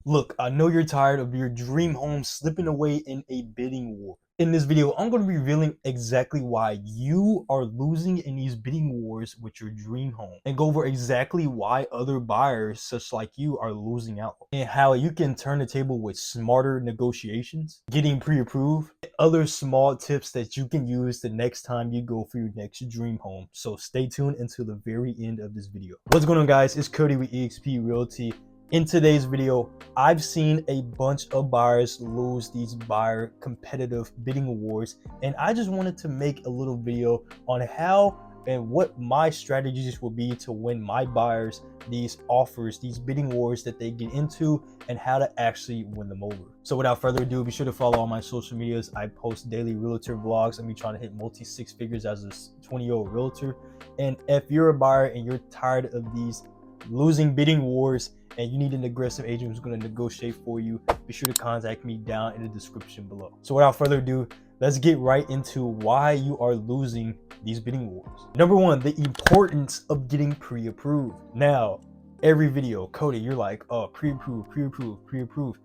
Look, I know you're tired of your dream home slipping away in a bidding war. In this video, I'm going to be revealing exactly why you are losing in these bidding wars with your dream home, and go over exactly why other buyers such like you are losing out, and how you can turn the table with smarter negotiations, getting pre-approved, and other small tips that you can use the next time you go for your next dream home. So stay tuned until the very end of this video. What's going on, guys? It's Cody with eXp Realty. In today's video, I've seen a bunch of buyers lose these buyer competitive bidding wars, and I just wanted to make a little video on how and what my strategies will be to win my buyers these offers, these bidding wars that they get into, and how to actually win them over. So without further ado, be sure to follow all my social medias. I post daily realtor vlogs. I'm trying to hit multi six figures as a 20-year-old realtor. And if you're a buyer and you're tired of these losing bidding wars and you need an aggressive agent who's going to negotiate for you, be sure to contact me down in the description below. So without further ado, let's get right into why you are losing these bidding wars. Number one, the importance of getting pre-approved. Now, every video, Cody, you're like, oh, pre-approved, pre-approved, pre-approved.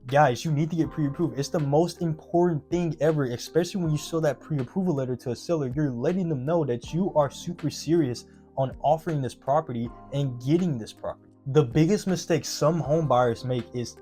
Guys, you need to get pre-approved. It's the most important thing ever, especially when you show that pre-approval letter to a seller. You're letting them know that you are super serious on offering this property and getting this property. The biggest mistake some home buyers make is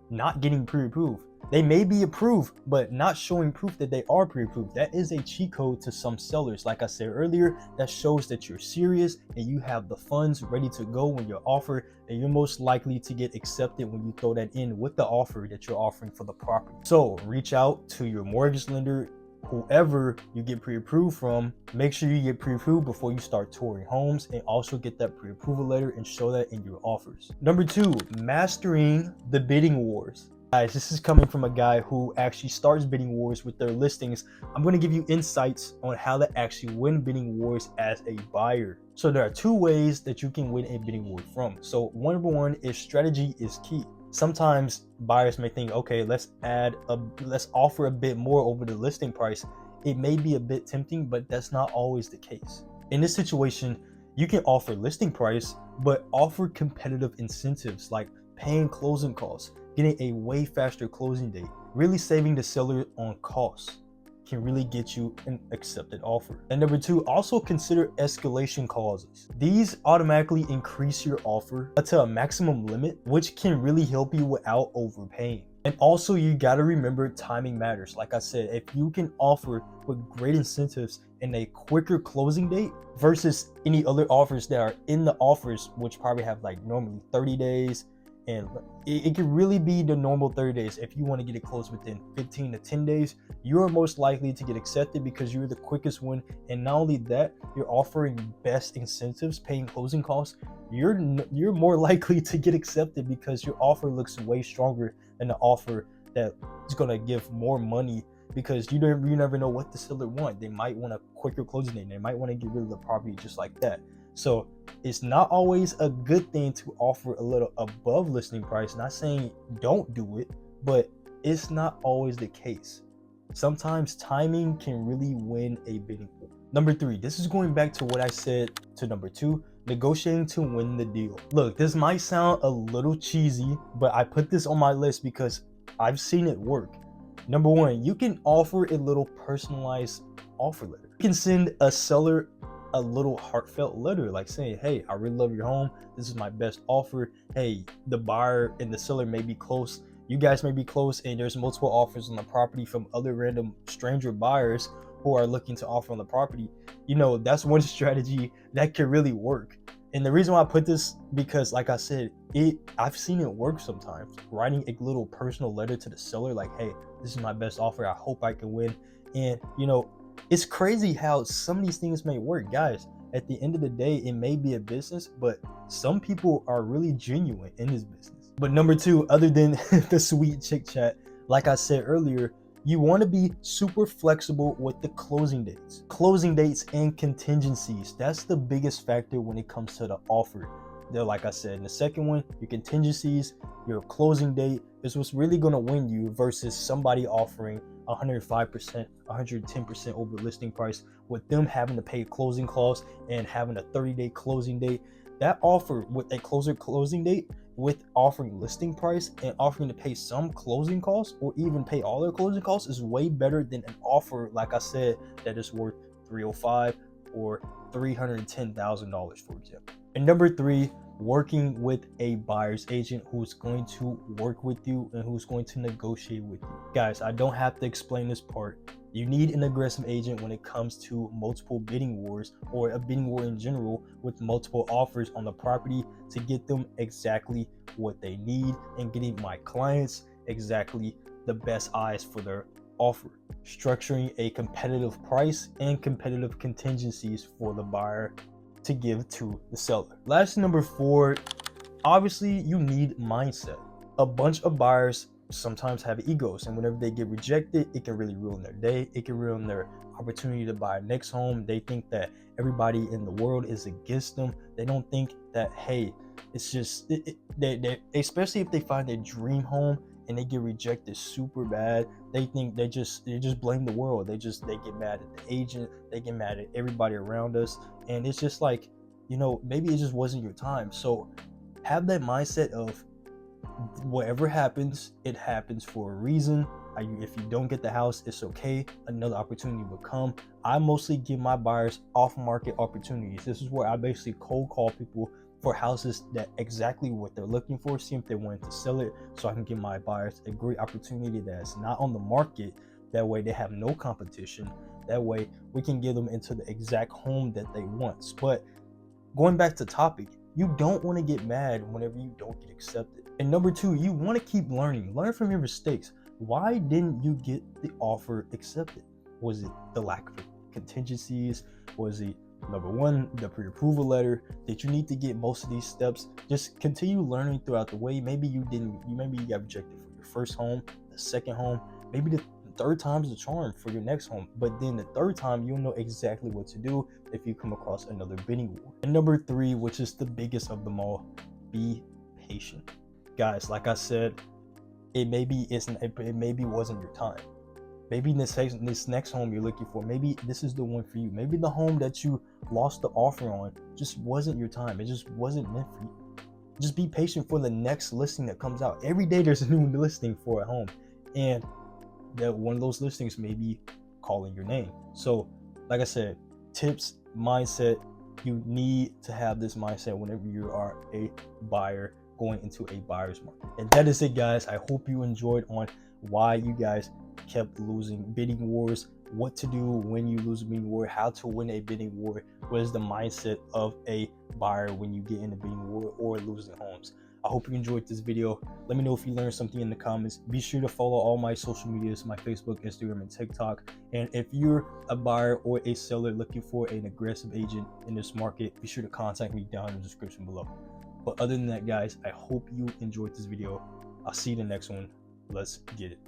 not getting pre-approved. They may be approved, but not showing proof that they are pre-approved. That is a cheat code to some sellers. Like I said earlier, that shows that you're serious and you have the funds ready to go when you offer, and you're most likely to get accepted when you throw that in with the offer that you're offering for the property. So reach out to your mortgage lender, whoever you get pre-approved from. Make sure you get pre-approved before you start touring homes, and also get that pre-approval letter and show that in your offers. Number two, mastering the bidding wars. Guys, this is coming from a guy who actually starts bidding wars with their listings. I'm going to give you insights on how to actually win bidding wars as a buyer. So there are two ways that you can win a bidding war from. So number one is strategy is key. Sometimes buyers may think, okay, let's offer a bit more over the listing price. It may be a bit tempting, but that's not always the case. In this situation, you can offer listing price, but offer competitive incentives like paying closing costs, getting a way faster closing date, really saving the seller on costs can really get you an accepted offer. And number two, also consider escalation clauses. These automatically increase your offer to a maximum limit, which can really help you without overpaying. And also, you got to remember timing matters. Like I said, if you can offer with great incentives and a quicker closing date versus any other offers that are in the offers, which probably have like normally 30 days, and it could really be the normal 30 days. If you want to get it closed within 15 to 10 days, you're most likely to get accepted because you're the quickest one. And not only that, you're offering best incentives, paying closing costs. You're more likely to get accepted because your offer looks way stronger than the offer that is going to give more money, because you never know what the seller wants. They might want a quicker closing date. They might want to get rid of the property just like that. So it's not always a good thing to offer a little above listing price. Not saying don't do it, but it's not always the case. Sometimes timing can really win a bidding war. Number three, this is going back to what I said to number two, negotiating to win the deal. Look, this might sound a little cheesy, but I put this on my list because I've seen it work. Number one, you can offer a little personalized offer letter. You can send a seller a little heartfelt letter like saying, hey, I really love your home. This is my best offer. Hey, the buyer and the seller may be close. You guys may be close, and there's multiple offers on the property from other random stranger buyers who are looking to offer on the property. You know, that's one strategy that can really work. And the reason why I put this, because like I said, I've seen it work sometimes. Writing a little personal letter to the seller like, hey, this is my best offer. I hope I can win. And you know, it's crazy how some of these things may work. Guys, at the end of the day, it may be a business, but some people are really genuine in this business. But number two, other than the sweet chit chat, like I said earlier, you want to be super flexible with the closing dates. Closing dates and contingencies. That's the biggest factor when it comes to the offer. They're, like I said, in the second one, your contingencies, your closing date is what's really going to win you versus somebody offering 105%, 110% over listing price with them having to pay closing costs and having a 30-day closing date. That offer with a closer closing date with offering listing price and offering to pay some closing costs or even pay all their closing costs is way better than an offer, like I said, that is worth $305 or $310,000, for example. And number three, working with a buyer's agent who's going to work with you and who's going to negotiate with you. Guys, I don't have to explain this part. You need an aggressive agent when it comes to multiple bidding wars or a bidding war in general with multiple offers on the property to get them exactly what they need and getting my clients exactly the best eyes for their offer. Structuring a competitive price and competitive contingencies for the buyer to give to the seller. Last, number four, obviously you need mindset. A bunch of buyers sometimes have egos, and whenever they get rejected, it can really ruin their day. It can ruin their opportunity to buy a next home. They think that everybody in the world is against them. They don't think that, hey, it's just they especially if they find their dream home and they get rejected super bad, they think they just blame the world. They get mad at the agent, they get mad at everybody around us, and it's just like, maybe it just wasn't your time. So have that mindset of whatever happens, it happens for a reason. If you don't get the house, it's okay. Another opportunity will come. I mostly give my buyers off-market opportunities. This is where I basically cold call people for houses that exactly what they're looking for, see if they want to sell it, so I can give my buyers a great opportunity that's not on the market. That way they have no competition. That way we can get them into the exact home that they want. But going back to topic, you don't want to get mad whenever you don't get accepted. And number two, you want to keep learning. Learn from your mistakes. Why didn't you get the offer accepted? Was it the lack of contingencies? Was it, number one, the pre-approval letter? Did you need to get most of these steps? Just continue learning throughout the way. Maybe you got rejected for your first home, the second home, maybe the third time's the charm for your next home. But then the third time, you'll know exactly what to do if you come across another bidding war. And number three, which is the biggest of them all, be patient. Guys, like I said, it maybe wasn't your time. Maybe this next home you're looking for, maybe this is the one for you. Maybe the home that you lost the offer on just wasn't your time. It just wasn't meant for you. Just be patient for the next listing that comes out. Every day there's a new listing for a home, and that one of those listings may be calling your name. So like I said, tips, mindset, you need to have this mindset whenever you are a buyer going into a buyer's market. And that is it, guys. I hope you enjoyed on why you guys kept losing bidding wars, what to do when you lose a bidding war, how to win a bidding war, what is the mindset of a buyer when you get in a bidding war or losing homes. I hope you enjoyed this video. Let me know if you learned something in the comments. Be sure to follow all my social medias, my Facebook, Instagram, and TikTok. And if you're a buyer or a seller looking for an aggressive agent in this market, be sure to contact me down in the description below. But other than that, guys, I hope you enjoyed this video. I'll see you in the next one. Let's get it.